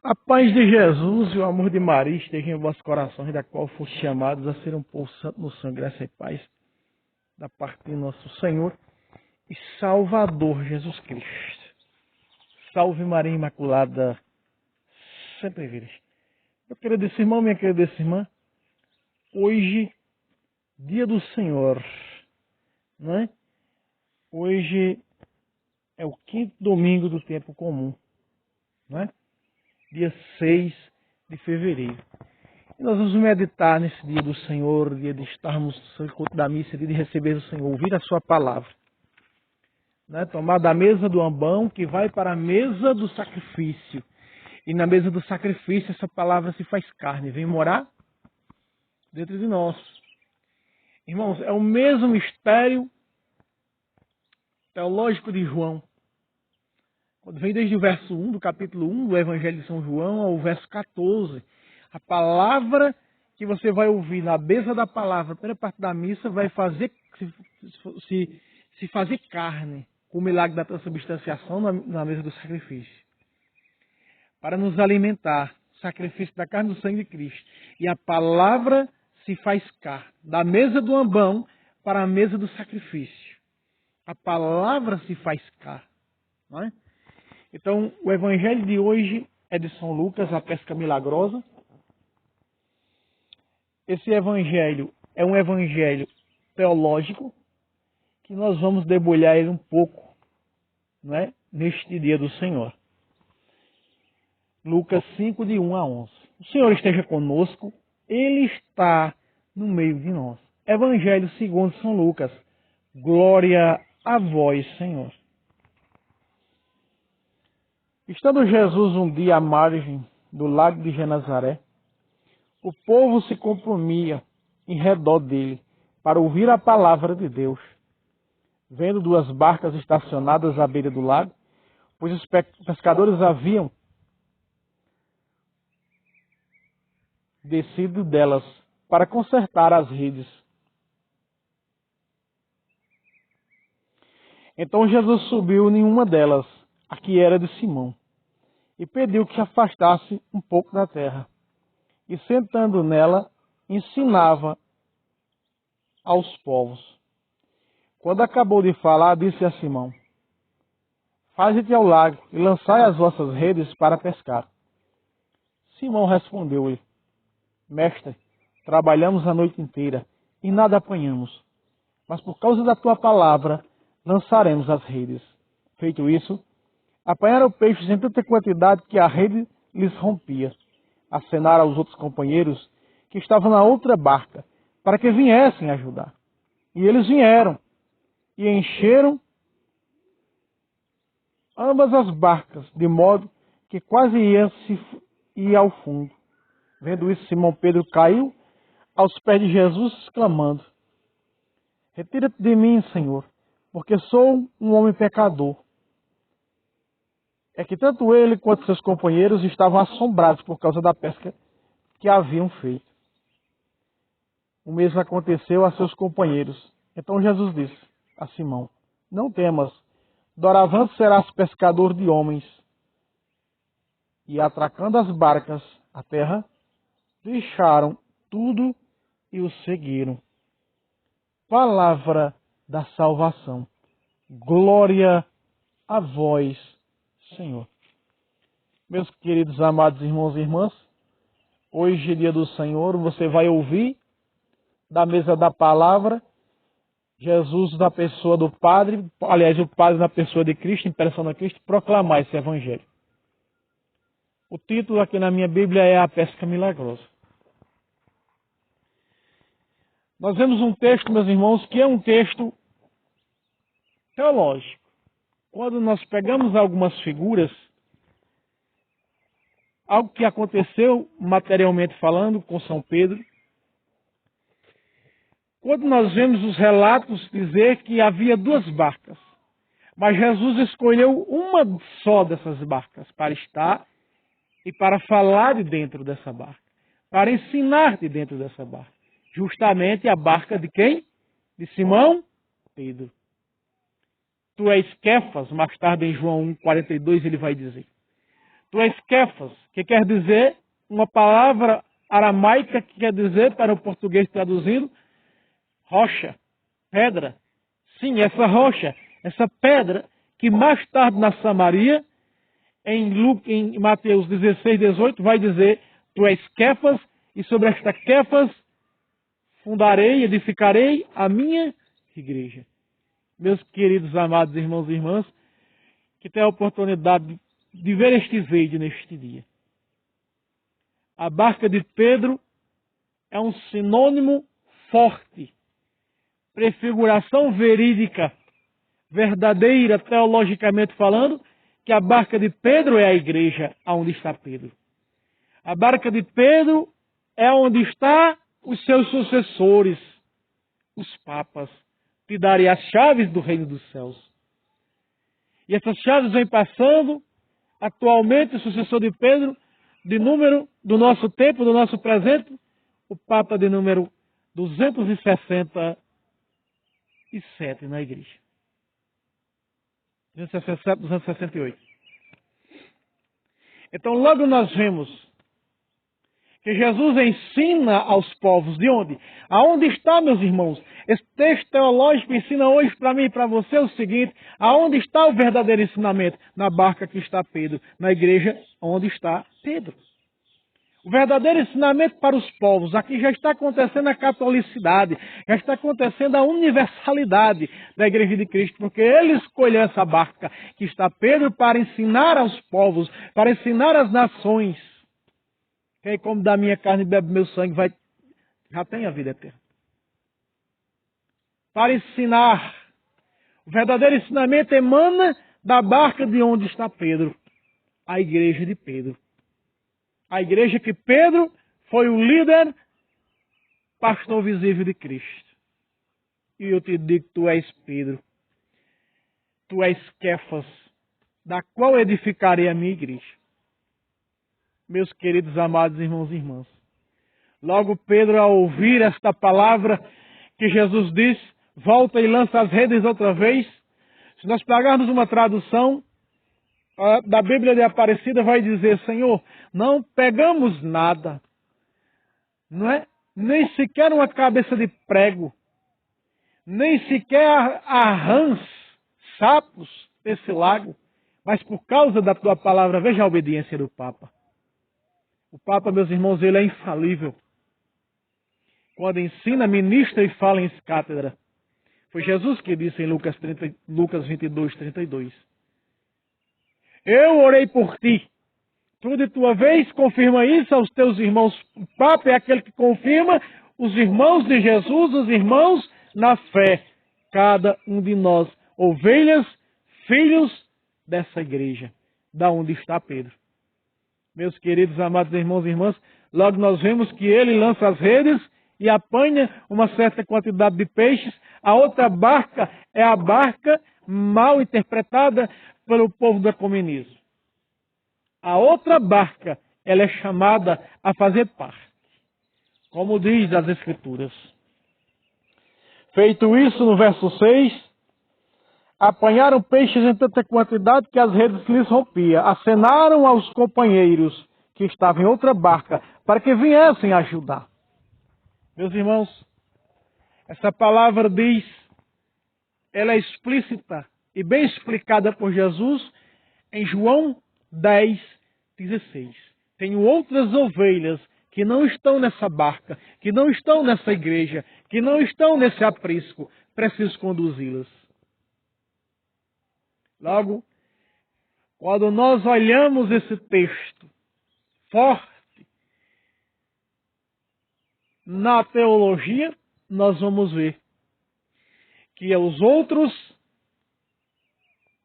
A paz de Jesus e o amor de Maria estejam em vossos corações, da qual foste chamados a ser um povo santo no sangue, graça e paz, da parte de nosso Senhor e Salvador Jesus Cristo. Salve Maria Imaculada, sempre vires. Meu querido irmão, minha querida irmã, hoje, dia do Senhor, não é? Hoje é o quinto domingo do tempo comum, não é? Dia 6 de fevereiro. E nós vamos meditar nesse dia do Senhor, dia de estarmos no culto da missa, dia de receber o Senhor, ouvir a sua palavra. Né? Tomar da mesa do ambão que vai para a mesa do sacrifício. E na mesa do sacrifício essa palavra se faz carne, vem morar dentro de nós. Irmãos, é o mesmo mistério teológico de João. Quando vem desde o verso 1 do capítulo 1 do Evangelho de São João ao verso 14, a palavra que você vai ouvir na mesa da palavra, a primeira parte da missa, vai fazer se fazer carne, com o milagre da transubstanciação na mesa do sacrifício. Para nos alimentar, sacrifício da carne e do sangue de Cristo. E a palavra se faz carne, da mesa do ambão para a mesa do sacrifício. A palavra se faz carne, não é? Então, o evangelho de hoje é de São Lucas, a pesca milagrosa. Esse evangelho é um evangelho teológico que nós vamos debulhar ele um pouco, não é? Neste dia do Senhor. Lucas 5, de 1 a 11. O Senhor esteja conosco, Ele está no meio de nós. Evangelho segundo São Lucas. Glória a vós, Senhor. Estando Jesus um dia à margem do lago de Genezaré, o povo se comprimia em redor dele para ouvir a palavra de Deus. Vendo duas barcas estacionadas à beira do lago, pois os pescadores haviam descido delas para consertar as redes. Então Jesus subiu em uma delas, a que era de Simão, e pediu que se afastasse um pouco da terra. E sentando nela, ensinava aos povos. Quando acabou de falar, disse a Simão: Faze-te ao lago e lançai as vossas redes para pescar. Simão respondeu-lhe: Mestre, trabalhamos a noite inteira e nada apanhamos, mas por causa da tua palavra lançaremos as redes. Feito isso, apanharam peixes em tanta quantidade que a rede lhes rompia. Acenaram aos outros companheiros que estavam na outra barca para que viessem ajudar. E eles vieram e encheram ambas as barcas, de modo que quase ia ao fundo. Vendo isso, Simão Pedro caiu aos pés de Jesus, exclamando: Retira-te de mim, Senhor, porque sou um homem pecador. É que tanto ele quanto seus companheiros estavam assombrados por causa da pesca que haviam feito. O mesmo aconteceu a seus companheiros. Então Jesus disse a Simão: Não temas, doravante serás pescador de homens. E atracando as barcas à terra, deixaram tudo e o seguiram. Palavra da salvação. Glória a vós, Senhor. Meus queridos amados irmãos e irmãs, hoje, dia do Senhor, você vai ouvir da mesa da palavra Jesus na pessoa do Padre, aliás, o Padre na pessoa de Cristo, em persona de Cristo, proclamar esse Evangelho. O título aqui na minha Bíblia é A Pesca Milagrosa. Nós vemos um texto, meus irmãos, que é um texto teológico. Quando nós pegamos algumas figuras, algo que aconteceu materialmente falando com São Pedro, quando nós vemos os relatos dizer que havia duas barcas, mas Jesus escolheu uma só dessas barcas para estar e para falar de dentro dessa barca, para ensinar de dentro dessa barca. Justamente a barca de quem? De Simão Pedro. Tu és Quefas, mais tarde em João 1,42 ele vai dizer. Tu és Kefas, que quer dizer uma palavra aramaica que quer dizer, para o português traduzindo, rocha, pedra. Sim, essa rocha, essa pedra, que mais tarde na Samaria, em Mateus 16, 18, vai dizer, tu és Kefas, e sobre esta Kefas fundarei, edificarei a minha igreja. Meus queridos amados irmãos e irmãs, que têm a oportunidade de ver este vídeo neste dia. A barca de Pedro é um sinônimo forte, prefiguração verídica, verdadeira, teologicamente falando, que a barca de Pedro é a igreja onde está Pedro. A barca de Pedro é onde estão os seus sucessores, os papas, que darem as chaves do reino dos céus. E essas chaves vêm passando, atualmente o sucessor de Pedro, de número do nosso tempo, do nosso presente, o Papa de número 267 na igreja. 267, 268. Então logo nós vemos que Jesus ensina aos povos de onde? Aonde está, meus irmãos? Esse texto teológico ensina hoje para mim e para você o seguinte: aonde está o verdadeiro ensinamento? Na barca que está Pedro, na igreja onde está Pedro. O verdadeiro ensinamento para os povos, aqui já está acontecendo a catolicidade, já está acontecendo a universalidade da Igreja de Cristo, porque ele escolheu essa barca que está Pedro para ensinar aos povos, para ensinar às nações. Quem come da minha carne e bebe meu sangue já tem a vida eterna. Para ensinar. O verdadeiro ensinamento emana da barca de onde está Pedro, a igreja de Pedro. A igreja que Pedro foi o líder, pastor visível de Cristo. E eu te digo, tu és Pedro. Tu és Kefas, da qual edificarei a minha igreja. Meus queridos amados irmãos e irmãs. Logo Pedro, ao ouvir esta palavra que Jesus diz, volta e lança as redes outra vez. Se nós pegarmos uma tradução da Bíblia de Aparecida, vai dizer: Senhor, não pegamos nada, não é? Nem sequer uma cabeça de prego, nem sequer a rãs, sapos desse lago, mas por causa da tua palavra. Veja a obediência do Papa. O Papa, meus irmãos, ele é infalível. Quando ensina, ministra e fala em cátedra. Foi Jesus que disse em Lucas 22, 32. Eu orei por ti. Tu, de tua vez, confirma isso aos teus irmãos. O Papa é aquele que confirma os irmãos de Jesus, os irmãos na fé. Cada um de nós, ovelhas, filhos dessa igreja, da onde está Pedro. Meus queridos amados irmãos e irmãs, logo nós vemos que ele lança as redes e apanha uma certa quantidade de peixes. A outra barca é a barca mal interpretada pelo povo do ecumenismo. A outra barca, ela é chamada a fazer parte, como diz as Escrituras. Feito isso, no verso 6, apanharam peixes em tanta quantidade que as redes lhes rompiam. Acenaram aos companheiros que estavam em outra barca para que viessem ajudar. Meus irmãos, essa palavra diz, ela é explícita e bem explicada por Jesus em João 10, 16. Tenho outras ovelhas que não estão nessa barca, que não estão nessa igreja, que não estão nesse aprisco. Preciso conduzi-las. Logo, quando nós olhamos esse texto forte na teologia, nós vamos ver que os outros,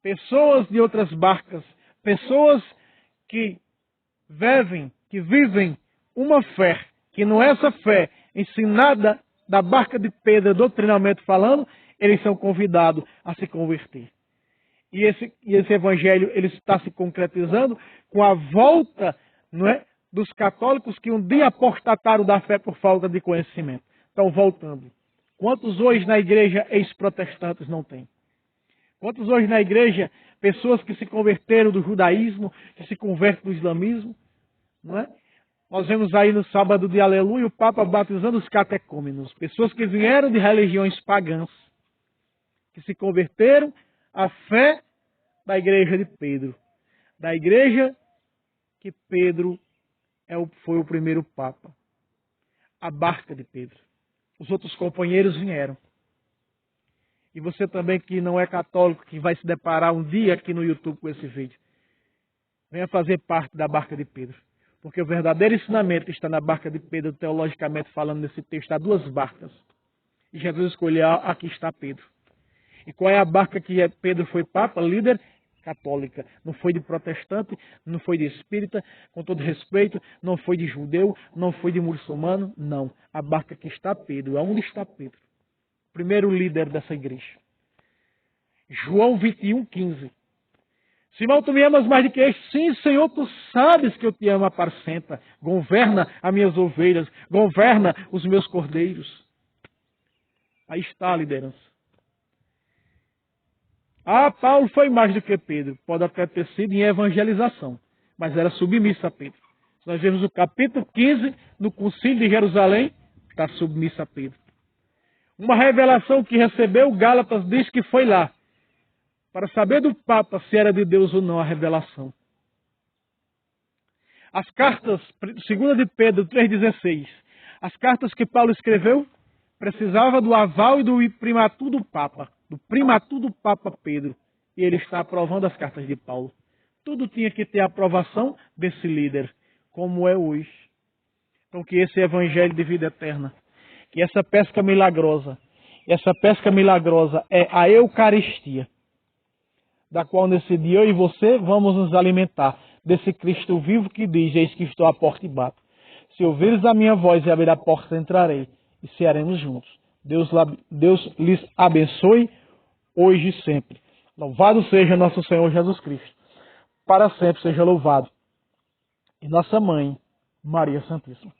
pessoas de outras barcas, pessoas que vivem uma fé, que não é essa fé ensinada da barca de Pedro, doutrinalmente falando, eles são convidados a se converter. E esse evangelho ele está se concretizando com a volta, não é, dos católicos que um dia apostataram da fé por falta de conhecimento. Estão voltando. Quantos hoje na igreja ex-protestantes não tem? Quantos hoje na igreja, pessoas que se converteram do judaísmo, que se convertem do islamismo, não é? Nós vemos aí no sábado de Aleluia o Papa batizando os catecúmenos, pessoas que vieram de religiões pagãs, que se converteram à fé da igreja de Pedro, da igreja que Pedro foi o primeiro Papa, a barca de Pedro. Os outros companheiros vieram. E você também que não é católico, que vai se deparar um dia aqui no YouTube com esse vídeo, venha fazer parte da barca de Pedro. Porque o verdadeiro ensinamento está na barca de Pedro, teologicamente falando nesse texto. Há duas barcas. E Jesus escolheu, aqui está Pedro. E qual é a barca que Pedro foi papa? Líder católica. Não foi de protestante, não foi de espírita, com todo respeito, não foi de judeu, não foi de muçulmano, não. A barca que está Pedro. Aonde está Pedro? Primeiro líder dessa igreja. João 21:15. Simão, tu me amas mais do que este? Sim, Senhor, tu sabes que eu te amo, apacenta. Governa as minhas ovelhas, governa os meus cordeiros. Aí está a liderança. Ah, Paulo foi mais do que Pedro. Pode até ter sido em evangelização, mas era submissa a Pedro. Nós vemos o capítulo 15, no Concílio de Jerusalém, está submissa a Pedro. Uma revelação que recebeu, Gálatas diz que foi lá, para saber do Papa se era de Deus ou não a revelação. As cartas, 2 de Pedro 3,16, as cartas que Paulo escreveu, precisava do aval e do primatur do Papa, Pedro. E ele está aprovando as cartas de Paulo. Tudo tinha que ter a aprovação desse líder, como é hoje. Então que esse evangelho de vida eterna, que essa pesca milagrosa é a Eucaristia, da qual nesse dia eu e você vamos nos alimentar desse Cristo vivo que diz, eis que estou à porta e bato. Se ouvires a minha voz e abrir a porta, entrarei e cearemos juntos. Deus lhes abençoe hoje e sempre. Louvado seja nosso Senhor Jesus Cristo. Para sempre seja louvado. E nossa mãe, Maria Santíssima.